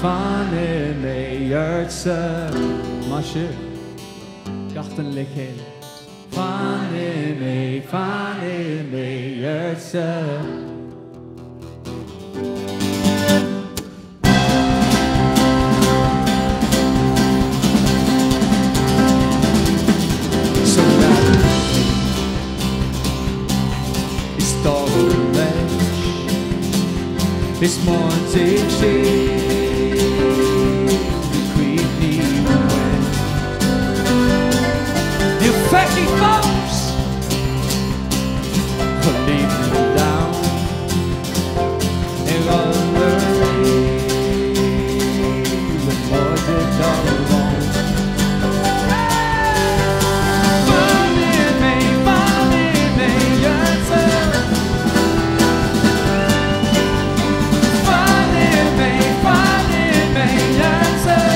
Fanny me hjärtse Marsje Garten lekel Fanny me hjärtse Så där I staden väg This morning take shade Fatty folks are leaving me down and on the the mortgage all alone. Funny me, yes sir. Funny me, yes sir.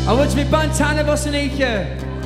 I want to be Bantana Bossa Nika.